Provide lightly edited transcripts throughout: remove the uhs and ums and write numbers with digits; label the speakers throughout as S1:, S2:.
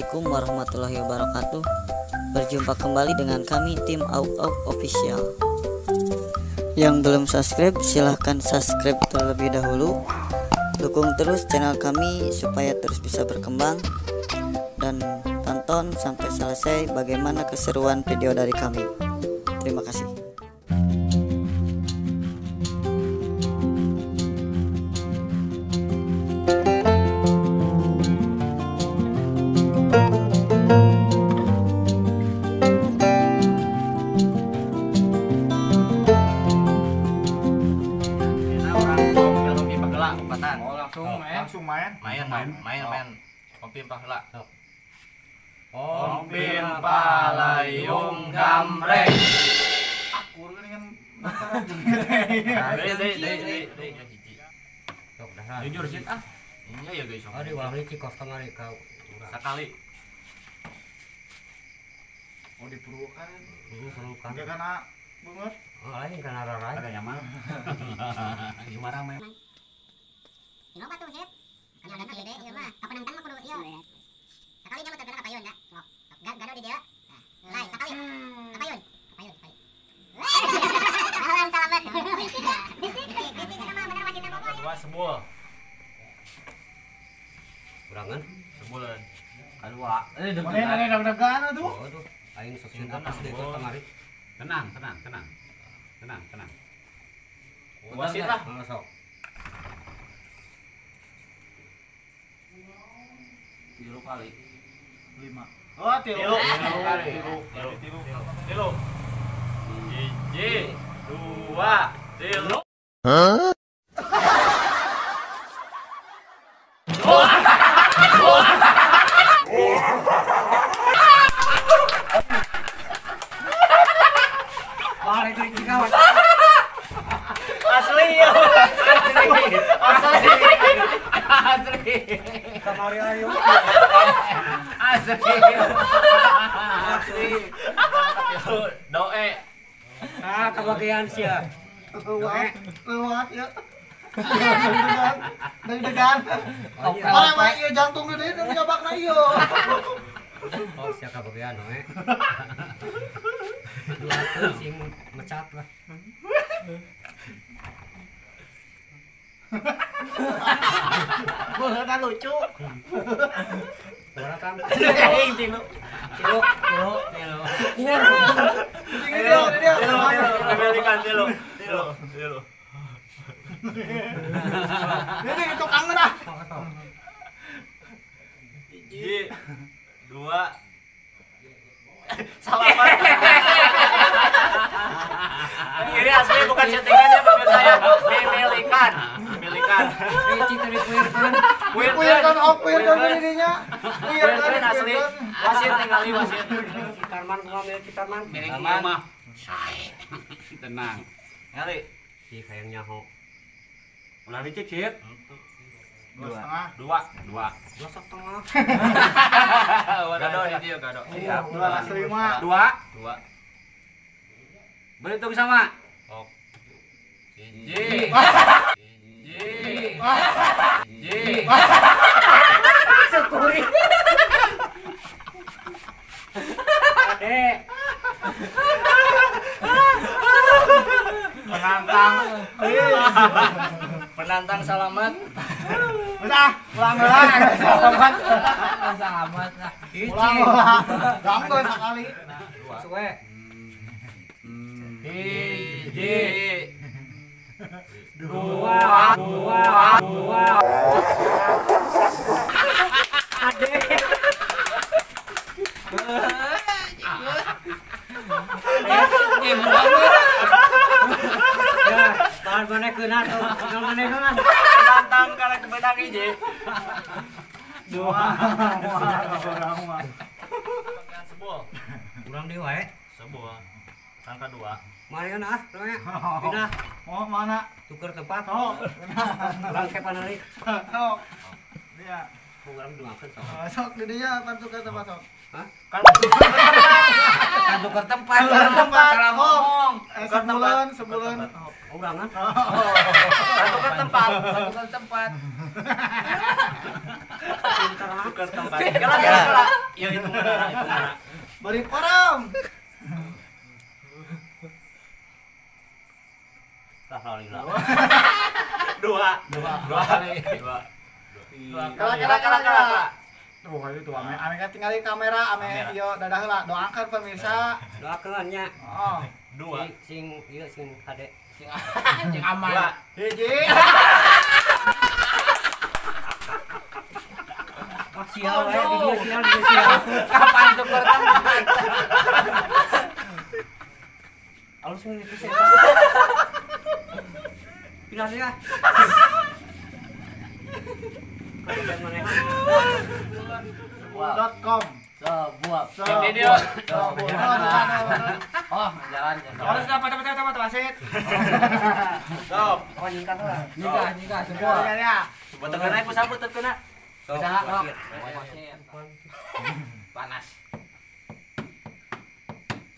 S1: Assalamualaikum warahmatullahi wabarakatuh. Berjumpa kembali dengan kami tim Auk Auk Official. Yang belum subscribe silahkan subscribe terlebih dahulu. Dukung terus channel kami supaya terus bisa berkembang. Dan tonton sampai selesai bagaimana keseruan video dari kami. Terima kasih.
S2: Main Ompimpa heula.
S3: Ompimpa layung gamreng.
S2: Akur dengan deui hiji.
S3: Sok dah.
S2: Jujur sih ah. Iya ya guys.
S3: Ari wangi cikos kamari kau.
S2: Sakali. Oh dipurukan.
S3: Serukan.
S2: Enggak kana bungut.
S3: Oh lain kana rarai.
S2: Ada nyaman. Gimana main?
S4: Ini apa tuh, Sip? Hanya ada gede ieu mah. Kapan nangtang mah kudu ieu. Sakali nya mah teu kapayun ya. Gado di dia. Lai sakali. Kapayun. Kapayun. Salam salamet. Ini sama bener masih nama apa?
S2: Dua sebul.
S3: Kurangan.
S2: Sebulan. Kadua.
S5: Mana deg-degan tuh.
S3: Oh tuh. Aing sok sieun apa sedih ke kamari.
S2: Tenang. Wasit lah.
S3: Sok.
S2: 3 kali.
S5: 5. Oh, 3 kali.
S2: 3. Hiji, 2, 3.
S3: Wah, itu kawan.
S2: Asli ya. Asli.
S3: Kamari ayo.
S2: Asli. Doe.
S3: Ah, kebagian sia.
S5: Lewat ya. Deg-degan. Mana mah ieu jantung gede nu nyobakna ieu.
S3: Oh, sia kebagian we. Dua sing mecat lah.
S5: Beuneutan lucu.
S3: Berapa?
S5: Tilu. Ini itu kangen ah.
S2: Hiji, 2. Salaman. Ini asli bukan settingannya pemirsa saya. Milikan.
S3: Reci tadi puirkan.
S5: Puirkan dirinya.
S2: Puirkan asli. Wasit tinggali wasit.
S3: Kitarman ngambil kitarman.
S2: Miring ieu mah. Tenang. Ngali.
S3: Si hayang nyaho.
S2: Ulah dicek sih.
S5: 2,5.
S2: 2.
S3: 2,5.
S2: Gado di dia gado. Siap.
S5: 2,5.
S2: 2. Berhitung sama. Oh. Hiji.
S3: Syukuri. Adek.
S2: Penantang selamat.
S5: Udah, ulang lah.
S3: Selamat lah.
S5: Ulang. Ganggu sekali.
S3: Suwe.
S2: Hiji.
S3: 2. Adek. Ya, bahan mana kena tuh, mana kena.
S2: Penantang karena kebenang hiji.
S5: 2.
S2: Sebul.
S3: Kurang di wae.
S2: Sebul. Angka 2.
S3: Mari ah, roe. Pindah.
S5: Mau mana?
S3: Tuker tempat.
S5: Oh.
S3: Kurang ke panali.
S5: Oh. Dia.
S3: Kurang duakeun sok.
S5: Sok di dia bantu ke tempat sok.
S3: Hah?
S2: Kan tukar tempat. Cara ngomong.
S5: Sebulan.
S3: Kurang kan?
S2: Tukar tempat.
S3: Pintar
S2: tukar tempat. Galak. Iya itu mana.
S5: Beri param.
S2: Alhamdulillah. Dua kali.
S5: Tuh, itu ame kan tinggal di kamera, ame yo dadah heula. Doakan pemirsa.
S3: Doakeun nya.
S5: Oh,
S3: Dua. Sing ieu sing hade.
S2: Sing aman.
S5: hiji.
S3: Sial we video sial.
S2: Kapan tukar tempat?
S3: Alus ini bisa. Pindah ya.
S5: .com.
S2: Sebuah.
S5: Video.
S2: Oh, jalan.
S5: Harus dapat wasit.
S2: Stop.
S3: Oh nyingkat lah.
S2: Nikah semua.
S5: Ya.
S2: Betul kena iku sabut kena.
S3: Sok.
S2: Panas.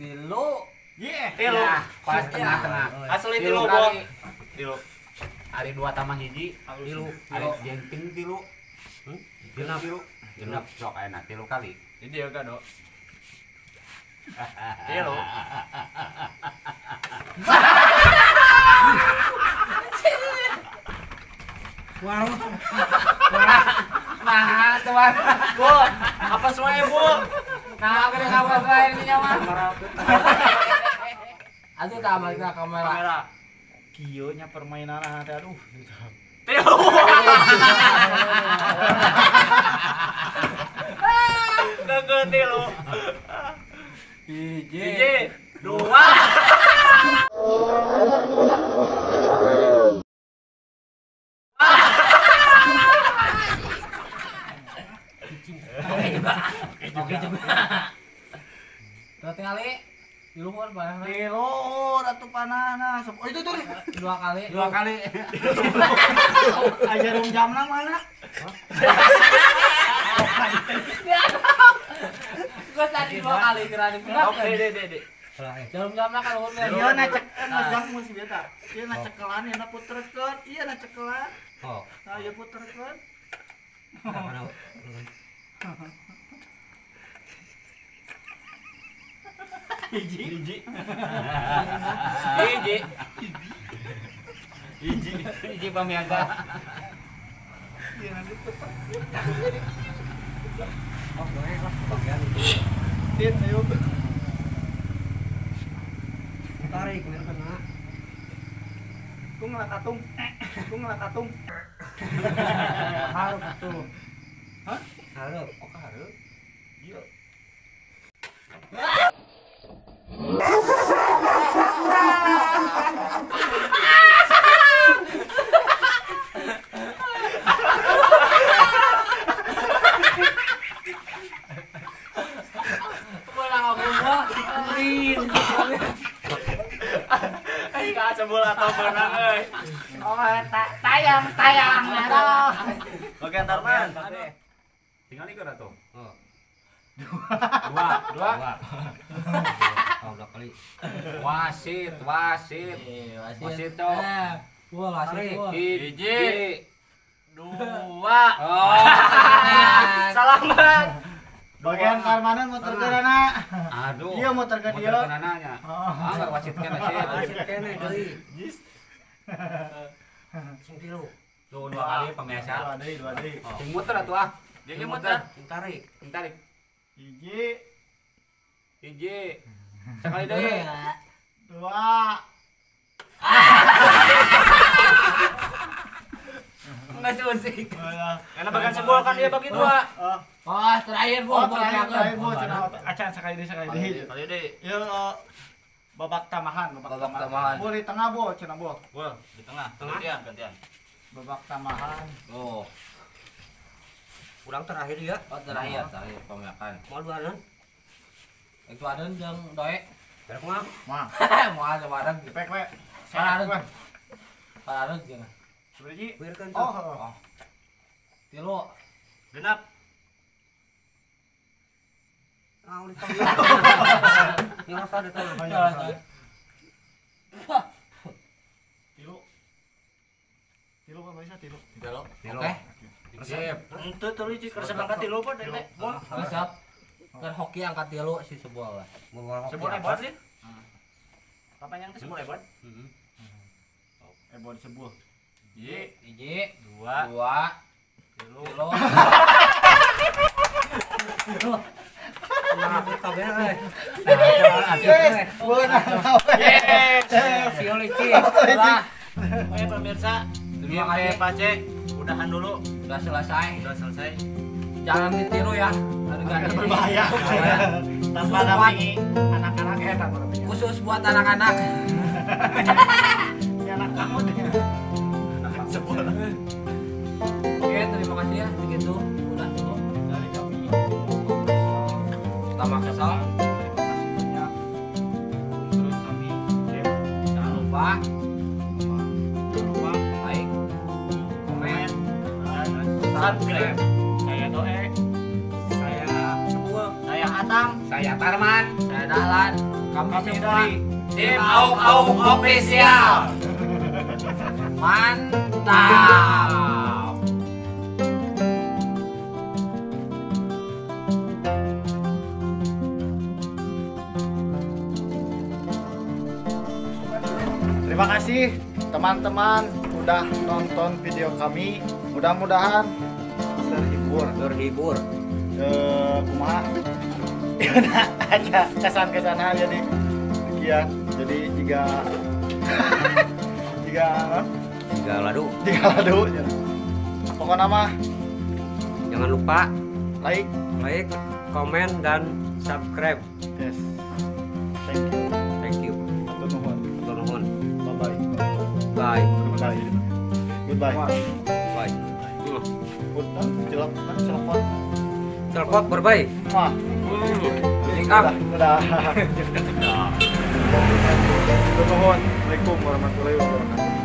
S2: Tilu.
S5: Tilu.
S2: Pas tengah. Asli tilu, Bang. Tilu. Ari 2 tambah hiji, tilu. Ari jengking tilu. Genap sok enak tilu kali. Jadi ya gado. Tilu. Nah, tuan. Bu, apa semuanya, Bu? Nah, kena apa selain ini nyaman? Aduh, tambah kita kamera.
S5: Kieu nya permainan teh aduh.
S2: Tilu. Gagal tilu. Hiji, dua. Oke juga. Terus tinggali di luhur barang.
S5: Tilu atuh panahna. Oh itu tuh.
S2: 2 kali.
S5: Ajarum jamna mana?
S2: Gua tadi 2 kali kirain. Oke, Dek. Jarum-jamna kan luhur.
S5: Iya na cekelan jang mun si beta. Ieu na cekelan ieu na puterkeun. Iya na cekelan.
S3: Oh.
S5: Nah ieu puterkeun.
S2: Hiji pamiaga.
S5: Ieu na diputer.
S3: Oh, boleh lah. Bagian itu.
S5: Din ayo.
S3: Tarik biar kena.
S5: Kung ngelakatung.
S3: Harus tuh.
S5: Hah?
S3: Harus.
S5: Oh hareup. Iya.
S2: Sebul atau benang euy.
S4: Oh, tayang aduh.
S2: Oke, Tarman. Tinggal ikut atuh. Oh. Dua.
S3: Oh, 2 kali.
S2: Wasit. Wasit cok.
S3: Wah, wasit.
S2: Hiji. Dua. Oh. Selamat.
S5: Bagian keamanan muterkeunana.
S2: Aduh.
S5: Iya muterkeun ieu.
S2: Nanya. Enggak wasit kena sih.
S3: Wasit kene deui. Sing tilu.
S2: Tuh 2 kali pemirsa.
S5: Dua deui.
S2: Sing muter atuh ah. Dia muter.
S3: Tarik.
S2: Tarik.
S5: Hiji.
S2: Sekali deui.
S5: 2.
S2: Enggak susik. Karena bagian sebol kan dia bagi 2. Oh, terakhir Bu.
S5: Terakhir Bu cenah acan sekali deui.
S2: Kali deui.
S5: Ieu babak tamahan.
S2: tamahan.
S5: Bu di tengah Bu cenah Bu.
S2: Gua di tengah. Gantian.
S5: Babak tamahan.
S2: Oh.
S3: Kurang terakhir ya.
S2: Oh, terakhir pemakan.
S3: Mau duanan.
S2: Itu ada yang doe.
S3: Berak mah.
S5: Mah.
S2: Mau ada barang.
S5: Pek we.
S2: Parah. Parah jangan.
S5: Sebenernya.
S3: Biarkan tuh.
S5: Oh.
S2: Tilu.
S5: Genap.
S3: Ah, udah tahu. Yang rasa ada tahu.
S5: Tilu kan bisa tilu.
S2: Oke.
S6: Sip.
S2: Itu tuh licik resep angkat tilu apa dek? Mau
S6: Resep. Kan hoki angkat 3 si sebuah lah.
S2: sebut ebot sih. Apa yang itu sebut ebot?
S5: Ebon sebuah.
S6: Hiji,
S2: 2
S6: tilu. Nah, kabeh euy. Sio licik.
S2: Oke pemirsa,
S6: Terima kasih.
S2: Pace, udahan dulu.
S6: Udah selesai.
S2: Udah selesai.
S6: Jangan ditiru ya. Adegan ini.
S5: Berbahaya.
S2: Tanpa
S6: Khusus buat-
S2: dampingi anak-anak tanpa dampingi.
S6: Khusus buat anak-anak.
S5: Ini anak kamu deh.
S2: Sebuah.
S6: Oke, terima kasih ya. Segitu udah cukup
S5: Dari kami.
S6: pertama kesal.
S5: Terima kasih banyak. Terus kami tim
S6: Jangan lupa
S5: jangan lupa
S6: like, komen,
S5: dan
S2: Subscribe.
S5: saya Doe, saya
S6: sebuah.
S2: Saya Atam.
S6: Saya Tarman, saya Dahlan. Kami
S5: Kami
S6: dari
S2: Tim Auk Auk Official.
S6: Mantap.
S5: Terima kasih teman-teman udah nonton video kami. Mudah-mudahan
S6: Terhibur.
S5: kumaha ya udah ada kesan-kesan aja nih sekian. Jadi jika jika
S6: Tiga ladu.
S5: jika ladu ya. Pokoknya mah
S6: Jangan lupa
S5: like.
S6: like, komen, dan subscribe.
S5: Yes, thank you.
S6: Thank you.
S5: Atur nuhun.
S6: Nuhun.
S5: Bye
S6: Bye.
S5: bye. Bye. Goodbye.
S6: Bye.
S5: Udah telepon.
S6: Telepon berbay.
S5: Wah,
S6: Lingkap.
S5: udah. Atur nuhun. Assalamualaikum warahmatullahi wabarakatuh.